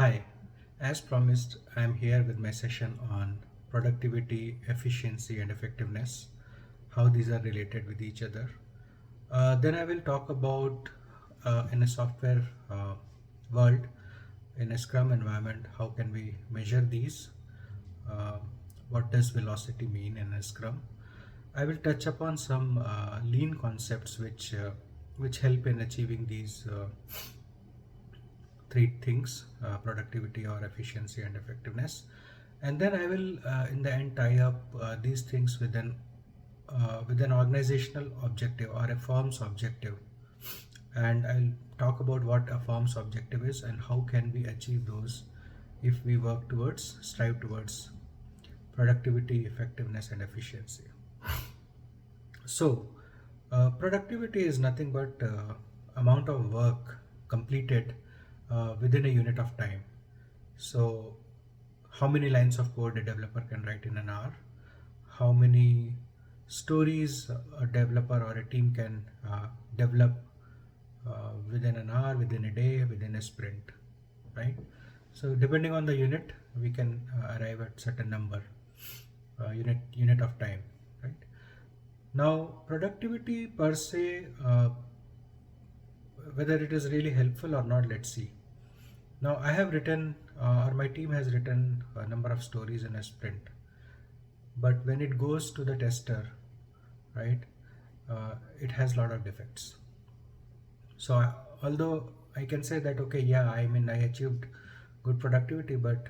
Hi, as promised, I am here with my session on productivity, efficiency, and effectiveness, how these are related with each other. Then I will talk about in a software world, in a Scrum environment, how can we measure these? Uh, what does velocity mean in a Scrum? I will touch upon some lean concepts which help in achieving these three things: productivity or efficiency and effectiveness. And then I will in the end tie up these things with an organizational objective or a firm's objective, and I'll talk about what a firm's objective is and how can we achieve those if we work towards strive towards productivity, effectiveness, and efficiency. So productivity is nothing but amount of work completed within a unit of time. So, how many lines of code a developer can write in an hour? How many stories a developer or a team can develop within an hour, within a day, within a sprint, right? So, depending on the unit, we can arrive at certain number, unit of time, right? Now, productivity per se, whether it is really helpful or not, let's see. Now, I have written, or my team has written a number of stories in a sprint, but when it goes to the tester, right, it has a lot of defects. So, although I can say that, okay, yeah, I mean, I achieved good productivity, but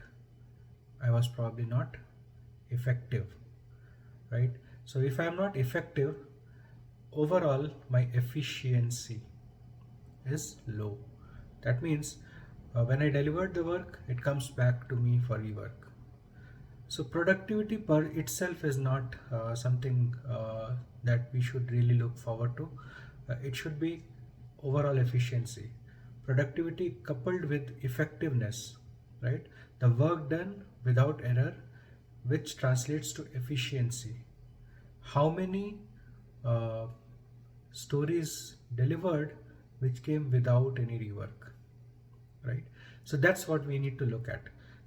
I was probably not effective, right? So, if I am not effective, overall, my efficiency is low. That means when I delivered the work, it comes back to me for rework. So productivity per itself is not something that we should really look forward to. It should be overall efficiency. Productivity coupled with effectiveness, right? The work done without error, which translates to efficiency. How many uh, stories delivered which came without any rework, right? So that's what we need to look at.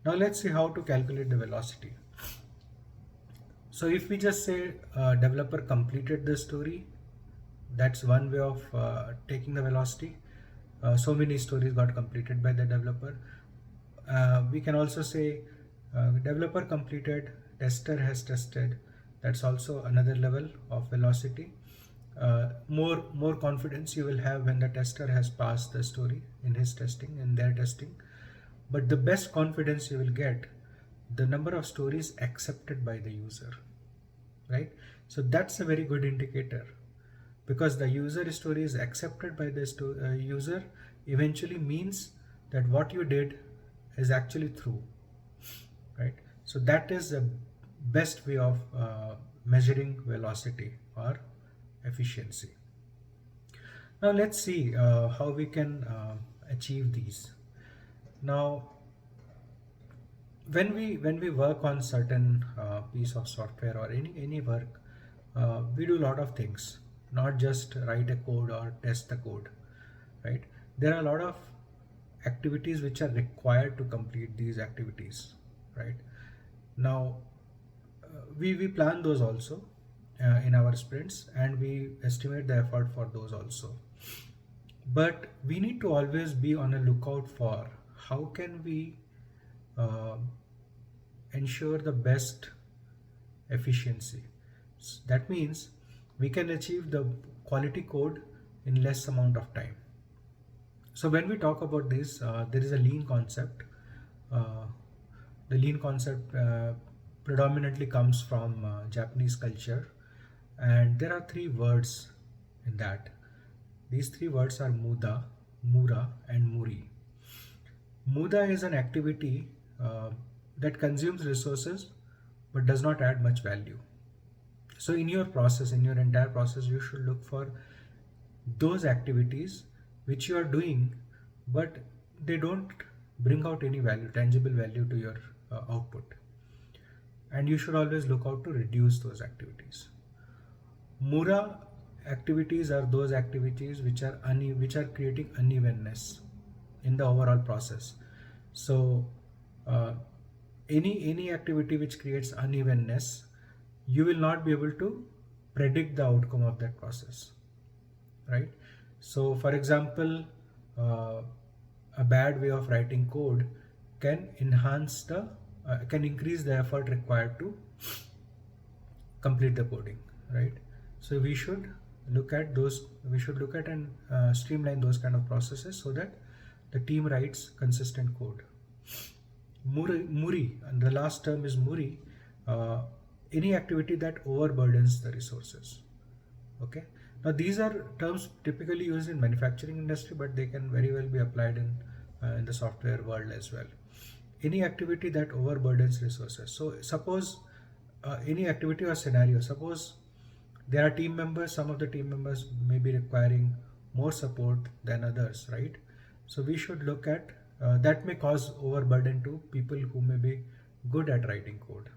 Now let's see how to calculate the velocity. So if we just say developer completed the story, that's one way of taking the velocity. So many stories got completed by the developer. We can also say developer completed, tester has tested. That's also another level of velocity. More confidence you will have when the tester has passed the story in his testing, in their testing. But the best confidence you will get, the number of stories accepted by the user, right? So that's a very good indicator, because the user story is accepted by the user eventually means that what you did is actually true, right? So that is the best way of measuring velocity or efficiency. Now let's see how we can achieve these. Now, when we work on certain piece of software or any work, we do a lot of things, not just write a code or test the code, right? There are a lot of activities which are required to complete these activities, right? Now, we plan those also in our sprints, and we estimate the effort for those also. But we need to always be on a lookout for how can we uh, ensure the best efficiency. That means we can achieve the quality code in less amount of time. So when we talk about this, there is a lean concept. Uh, the lean concept predominantly comes from Japanese culture, and there are three words in that. These three words are muda, mura, and muri. Muda is an activity that consumes resources but does not add much value. So, in your process, in your entire process, you should look for those activities which you are doing, but they don't bring out any value, tangible value to your output. And you should always look out to reduce those activities. Mura activities are those activities which are creating unevenness in the overall process. So uh, any activity which creates unevenness, you will not be able to predict the outcome of that process, right? So for example, uh, a bad way of writing code can enhance the can increase the effort required to complete the coding, right? So we should look at and streamline those kind of processes so that the team writes consistent code. Muri, and the last term is Muri, uh, any activity that overburdens the resources. Okay. Now these are terms typically used in manufacturing industry, but they can very well be applied in the software world as well. Any activity that overburdens resources. So suppose any activity or scenario. Suppose there are team members. Some of the team members may be requiring more support than others, right? So we should look at that may cause overburden to people who may be good at writing code.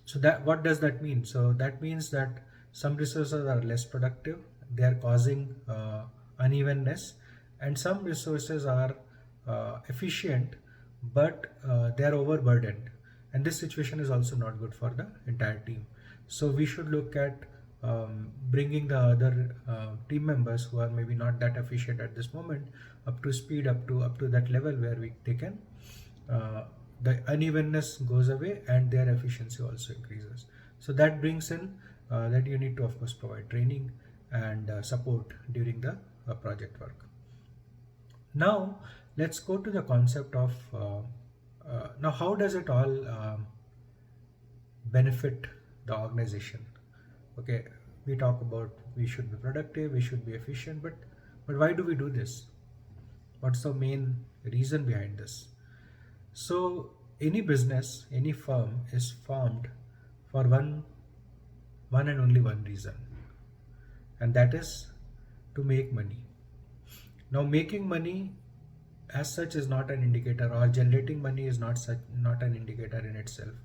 So that what does that mean? So that means that some resources are less productive, they are causing unevenness, and some resources are efficient, but they are overburdened, and this situation is also not good for the entire team. So we should look at bringing the other team members who are maybe not that efficient at this moment up to speed, up to that level where they can the unevenness goes away and their efficiency also increases. So that brings in that you need to of course provide training and support during the project work. Now let's go to the concept of now how does it all benefit the organization. Okay, we talk about we should be productive, we should be efficient, but why do we do this? What's the main reason behind this? So any business, any firm is formed for one and only one reason, and that is to make money. Now making money as such is not an indicator, or generating money is not an indicator in itself.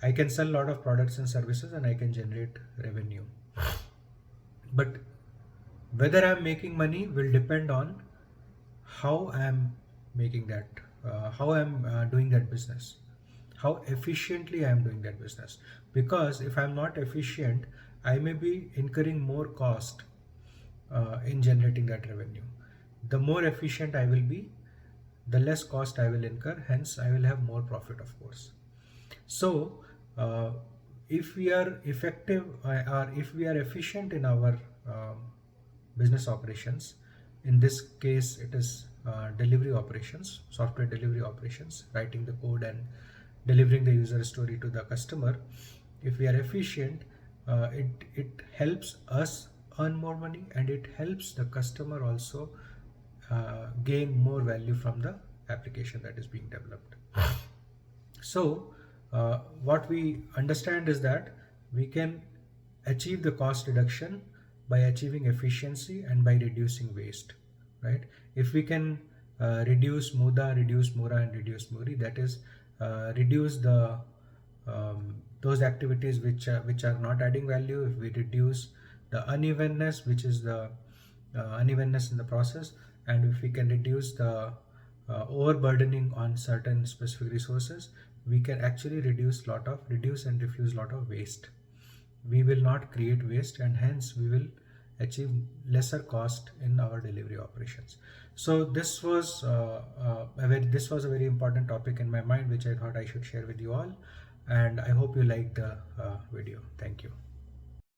I can sell a lot of products and services and I can generate revenue, but whether I'm making money will depend on how I'm making that, how I'm doing that business, how efficiently I'm doing that business. Because if I'm not efficient, I may be incurring more cost in generating that revenue. The more efficient I will be, the less cost I will incur, hence I will have more profit, of course. So if we are effective or if we are efficient in our business operations, in this case it is delivery operations, software delivery operations, writing the code and delivering the user story to the customer. If we are efficient, it helps us earn more money, and it helps the customer also gain more value from the application that is being developed. So what we understand is that we can achieve the cost reduction by achieving efficiency and by reducing waste, right? If we can reduce muda, reduce mura, and reduce muri, that is reduce the those activities which are not adding value. If we reduce the unevenness, which is the unevenness in the process, and if we can reduce the overburdening on certain specific resources, we can actually reduce and refuse lot of waste. We will not create waste, and hence we will achieve lesser cost in our delivery operations. So this was a very important topic in my mind, which I thought I should share with you all, and I hope you liked the video. Thank you.